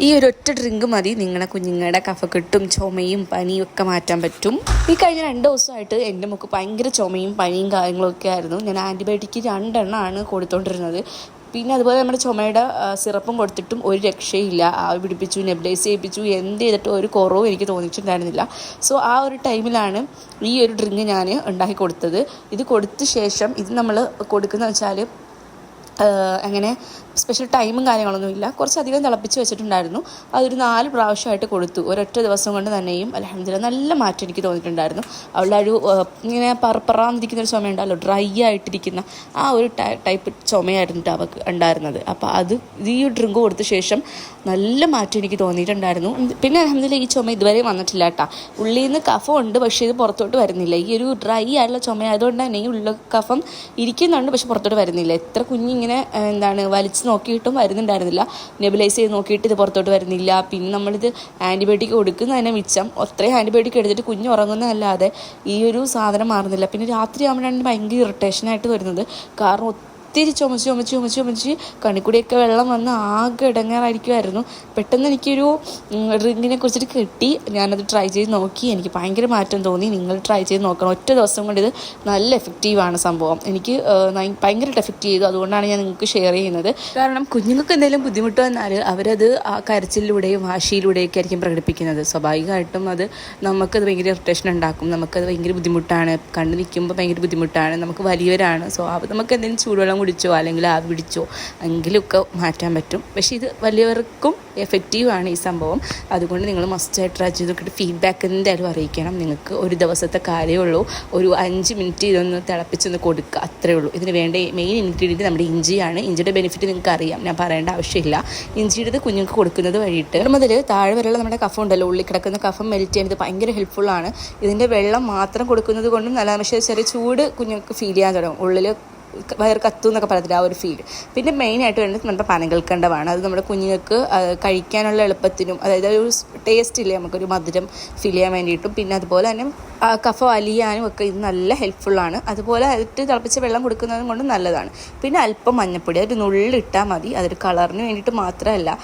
ഈ ഒരു ഒറ്റ ഡ്രിങ്ക് മതി നിങ്ങളുടെ കുഞ്ഞുങ്ങളുടെ കഫക്കെട്ടും ചുമയും പനിയും ഒക്കെ മാറ്റാൻ പറ്റും. ഈ കഴിഞ്ഞ 2 ദിവസമായിട്ട് എൻ്റെ മുക്ക് ഭയങ്കര ചുമയും പനിയും കാര്യങ്ങളൊക്കെ ആയിരുന്നു. ഞാൻ ആൻറ്റിബയോട്ടിക് 2 എണ്ണമാണ് കൊടുത്തുകൊണ്ടിരുന്നത്. പിന്നെ അതുപോലെ നമ്മുടെ ചുമയുടെ സിറപ്പും കൊടുത്തിട്ടും ഒരു രക്ഷയില്ല. ആവി പിടിപ്പിച്ചു, നെബുലൈസ് ചെയ്യിപ്പിച്ചു, എന്ത് ചെയ്തിട്ടും ഒരു കുറവും എനിക്ക് തോന്നിയിട്ടുണ്ടായിരുന്നില്ല. സോ ആ ഒരു ടൈമിലാണ് ഈ ഒരു ഡ്രിങ്ക് ഞാൻ ഉണ്ടാക്കി കൊടുത്തത്. ഇത് കൊടുത്ത ശേഷം ഇത് നമ്മൾ കൊടുക്കുന്നത് വെച്ചാൽ അങ്ങനെ സ്പെഷ്യൽ ടൈമും കാര്യങ്ങളൊന്നും ഇല്ല. കുറച്ചധികം തിളപ്പിച്ച് വെച്ചിട്ടുണ്ടായിരുന്നു. അതൊരു 4 പ്രാവശ്യമായിട്ട് കൊടുത്തു. ഒരൊറ്റ ദിവസം കൊണ്ട് തന്നെയും അൽഹംദുലില്ലാ നല്ല മാറ്റം എനിക്ക് തോന്നിയിട്ടുണ്ടായിരുന്നു. അവളുടെ ഒരു ഇങ്ങനെ പറപ്പറാന്നിരിക്കുന്നൊരു ചുമയുണ്ടല്ലോ, ഡ്രൈ ആയിട്ടിരിക്കുന്ന ആ ഒരു ടൈപ്പ് ചുമയായിരുന്നു അവൾക്ക് ഉണ്ടായിരുന്നത്. അപ്പോൾ ഈ ഡ്രിങ്ക് കൊടുത്ത ശേഷം നല്ല മാറ്റം എനിക്ക് തോന്നിയിട്ടുണ്ടായിരുന്നു. പിന്നെ അൽഹംദുലില്ലാ ഈ ചുമ ഇതുവരെ വന്നിട്ടില്ല കേട്ടോ. ഉള്ളിൽ നിന്ന് കഫം ഉണ്ട്, പക്ഷേ ഇത് പുറത്തോട്ട് വരുന്നില്ല. ഈ ഒരു ഡ്രൈ ആയിട്ടുള്ള ചുമ ആയതുകൊണ്ട് തന്നെ ഈ ഉള്ള കഫം ഇരിക്കുന്നുണ്ട്, പക്ഷെ പുറത്തോട്ട് വരുന്നില്ല. എത്ര കുഞ്ഞിങ്ങനെ വലിച്ച് നോക്കിയിട്ടും വരുന്നുണ്ടായിരുന്നില്ല. നെബുലൈസ് ചെയ്ത് നോക്കിയിട്ട് ഇത് പുറത്തോട്ട് വരുന്നില്ല. പിന്നെ നമ്മളിത് ആൻറ്റിബയോട്ടിക് കൊടുക്കുന്നതന്നെ മിച്ചം. അത്രയും ആൻറ്റിബയോട്ടിക് എടുത്തിട്ട് കുഞ്ഞ് ഉറങ്ങുന്നതല്ലാതെ ഈ ഒരു സാധനം മാറുന്നില്ല. പിന്നെ രാത്രി ആകുമ്പോഴാണ് ഭയങ്കര ഇറിറ്റേഷനായിട്ട് വരുന്നത്. കാരണം ഒത്തിരി ചുമച്ച് കണ്ണിക്കൂടിയൊക്കെ വെള്ളം വന്ന് ആകെ ഇടങ്ങാറായിരിക്കുമായിരുന്നു. പെട്ടെന്ന് എനിക്കൊരു ഡ്രിങ്കിനെ കുറിച്ചിട്ട് കിട്ടി. ഞാനത് ട്രൈ ചെയ്ത് നോക്കി. എനിക്ക് ഭയങ്കര മാറ്റം തോന്നി. നിങ്ങൾ ട്രൈ ചെയ്ത് നോക്കണം. ഒറ്റ ദിവസം കൊണ്ട് ഇത് നല്ല എഫക്റ്റീവാണ് സംഭവം. എനിക്ക് ഭയങ്കരമായിട്ട് എഫക്റ്റ് ചെയ്തു. അതുകൊണ്ടാണ് ഞാൻ നിങ്ങൾക്ക് ഷെയർ ചെയ്യുന്നത്. കാരണം കുഞ്ഞുങ്ങൾക്ക് എന്തെങ്കിലും ബുദ്ധിമുട്ട് വന്നാൽ അവരത് ആ കരച്ചിലൂടെയും വാശിയിലൂടെയൊക്കെ ആയിരിക്കും പ്രകടിപ്പിക്കുന്നത്. സ്വാഭാവികമായിട്ടും അത് നമുക്കത് ഭയങ്കര ഇറിറ്റേഷൻ ഉണ്ടാക്കും. നമുക്കത് ഭയങ്കര ബുദ്ധിമുട്ടാണ്. കണ്ടു നിൽക്കുമ്പോൾ ഭയങ്കര ബുദ്ധിമുട്ടാണ്. നമുക്ക് വലിയവരാണ്. സോ നമുക്ക് എന്തെങ്കിലും ചൂടുവെള്ളം കുടിച്ചോ അല്ലെങ്കിൽ ആവി പിടിച്ചോ എങ്കിലുമൊക്കെ മാറ്റാൻ പറ്റും. പക്ഷേ ഇത് വലിയവർക്കും എഫക്റ്റീവാണ് ഈ സംഭവം. അതുകൊണ്ട് നിങ്ങൾ മസ്റ്റായിട്ട് ട്രൈ ചെയ്ത് നോക്കിയിട്ട് ഫീഡ്ബാക്ക് എന്തായാലും അറിയിക്കണം. നിങ്ങൾക്ക് ഒരു ദിവസത്തെ കാര്യമേ ഉള്ളൂ. ഒരു 5 മിനിറ്റ് ഇതൊന്ന് തിളപ്പിച്ചൊന്ന് കൊടുക്കുക, അത്രേ ഉള്ളൂ. ഇതിന് വേണ്ട മെയിൻ ഇൻഗ്രീഡിയൻറ്റ് നമ്മുടെ ഇഞ്ചിയാണ്. ഇഞ്ചിയുടെ ബെനിഫിറ്റ് നിങ്ങൾക്ക് അറിയാം, ഞാൻ പറയേണ്ട ആവശ്യമില്ല. ഇഞ്ചിയുടെ കുഞ്ഞുങ്ങൾക്ക് കൊടുക്കുന്നത് വഴിയിട്ട് മുതൽ താഴെ വരെയുള്ള നമ്മുടെ കഫം ഉണ്ടല്ലോ, ഉള്ളിൽ കിടക്കുന്ന കഫം മെൽറ്റ് ചെയ്യാൻ ഭയങ്കര ഹെൽപ്ഫുള്ളാണ്. ഇതിൻ്റെ വെള്ളം മാത്രം കൊടുക്കുന്നത് കൊണ്ടും നല്ല, പക്ഷേ ചെറിയ ചൂട് കുഞ്ഞുങ്ങൾക്ക് ഫീൽ ചെയ്യാൻ തുടങ്ങും. ഉള്ളിൽ വയർ കത്തു എന്നൊക്കെ പറയത്തില്ല, ആ ഒരു ഫീൽ. പിന്നെ മെയിനായിട്ട് വേണ്ടത് നമ്മുടെ പനകൽക്കണ്ടമാണ്. അത് നമ്മുടെ കുഞ്ഞുങ്ങൾക്ക് കഴിക്കാനുള്ള എളുപ്പത്തിനും, അതായത് ഒരു ടേസ്റ്റ് ഇല്ലേ, നമുക്കൊരു മധുരം ഫീൽ ചെയ്യാൻ വേണ്ടിയിട്ടും, പിന്നെ അതുപോലെ തന്നെ കഫം അലിയാനും ഒക്കെ ഇത് നല്ല ഹെൽപ്ഫുള്ളാണ്. അതുപോലെ അതിട്ട് തിളപ്പിച്ച വെള്ളം കൊടുക്കുന്നതും കൊണ്ട് നല്ലതാണ്. പിന്നെ അല്പം മഞ്ഞൾപ്പൊടി, അതൊരു നുള്ളിട്ടാൽ മതി. അതൊരു കളറിന് വേണ്ടിയിട്ട് മാത്രമല്ല,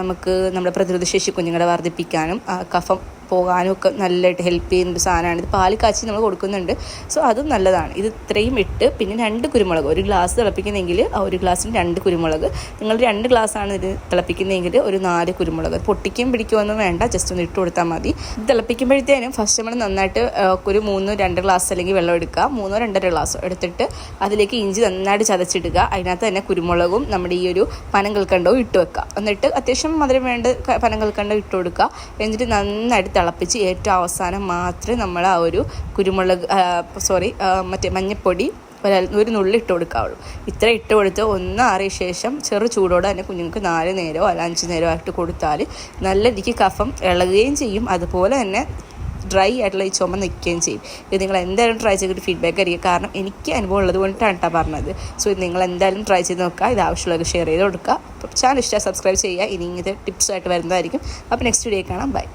നമുക്ക് നമ്മുടെ പ്രതിരോധശേഷി കുഞ്ഞുങ്ങളെ വർദ്ധിപ്പിക്കാനും കഫം പോകാനും ഒക്കെ നല്ലതായിട്ട് ഹെൽപ്പ് ചെയ്യുന്നൊരു സാധനമാണ്. ഇത് പാൽ കാച്ചി നമ്മൾ കൊടുക്കുന്നുണ്ട്. സോ അതും നല്ലതാണ്. ഇത് ഇത്രയും ഇട്ട് പിന്നെ 2 കുരുമുളക്, ഒരു ഗ്ലാസ് തിളപ്പിക്കുന്നെങ്കിൽ ആ ഒരു ഗ്ലാസ്സിന് 2 കുരുമുളക്. നിങ്ങൾ 2 ഗ്ലാസ്സാണ് ഇത് തിളപ്പിക്കുന്നതെങ്കിൽ ഒരു 4 കുരുമുളക്. പൊട്ടിക്കുകയും പിടിക്കുകയൊന്നും വേണ്ട, ജസ്റ്റ് ഒന്ന് ഇട്ട് കൊടുത്താൽ മതി. ഇത് തിളപ്പിക്കുമ്പോഴത്തേനും ഫസ്റ്റ് നമ്മൾ നന്നായിട്ട് ഒരു 2 ഗ്ലാസ് അല്ലെങ്കിൽ വെള്ളം എടുക്കുക. 2-2.5 ഗ്ലാസ് എടുത്തിട്ട് അതിലേക്ക് ഇഞ്ചി നന്നായിട്ട് ചതച്ചിടുക. അതിനകത്ത് തന്നെ കുരുമുളകും നമ്മുടെ ഈ ഒരു പനങ്കൽക്കണ്ടവും ഇട്ട് വെക്കുക. എന്നിട്ട് അത്യാവശ്യം മധുരം വേണ്ട പനങ്കൽക്കണ്ടം ഇട്ട് കൊടുക്കുക. എന്നിട്ട് നന്നായിട്ട് തിളപ്പിച്ച് ഏറ്റവും അവസാനം മാത്രമേ നമ്മൾ ആ ഒരു മഞ്ഞൾപ്പൊടി ഒരു നുള്ളി ഇട്ട് കൊടുക്കാവുള്ളൂ. ഇത്ര ഇട്ട് കൊടുത്ത് ഒന്ന് ആറിയ ശേഷം ചെറു ചൂടോടെ തന്നെ കുഞ്ഞുങ്ങൾക്ക് 4 നേരമോ അല്ല 5 നേരമോ ആയിട്ട് കൊടുത്താൽ നല്ല രീതിക്ക് കഫം ഇളകുകയും ചെയ്യും. അതുപോലെ തന്നെ ഡ്രൈ ആയിട്ടുള്ള ഈ ചുമ നിൽക്കുകയും ചെയ്യും. ഇത് നിങ്ങൾ എന്തായാലും ട്രൈ ചെയ്തിട്ട് ഫീഡ്ബാക്ക് അറിയുക. കാരണം എനിക്ക് അനുഭവം ഉള്ളത് കൊണ്ടിട്ടാണ് കേട്ടോ പറഞ്ഞത്. സോ ഇത് നിങ്ങൾ എന്തായാലും ട്രൈ ചെയ്ത് നോക്കുക. ഇത് ആവശ്യമുള്ളവർക്ക് ഷെയർ ചെയ്ത് കൊടുക്കുക. അപ്പോൾ ചാനൽ ഇഷ്ടമായി സബ്സ്ക്രൈബ് ചെയ്യുക. ഇനി ഇങ്ങനത്തെ ടിപ്സായിട്ട് വരുന്നതായിരിക്കും. അപ്പോൾ നെക്സ്റ്റ് വീഡിയോ കാണാം. ബൈ.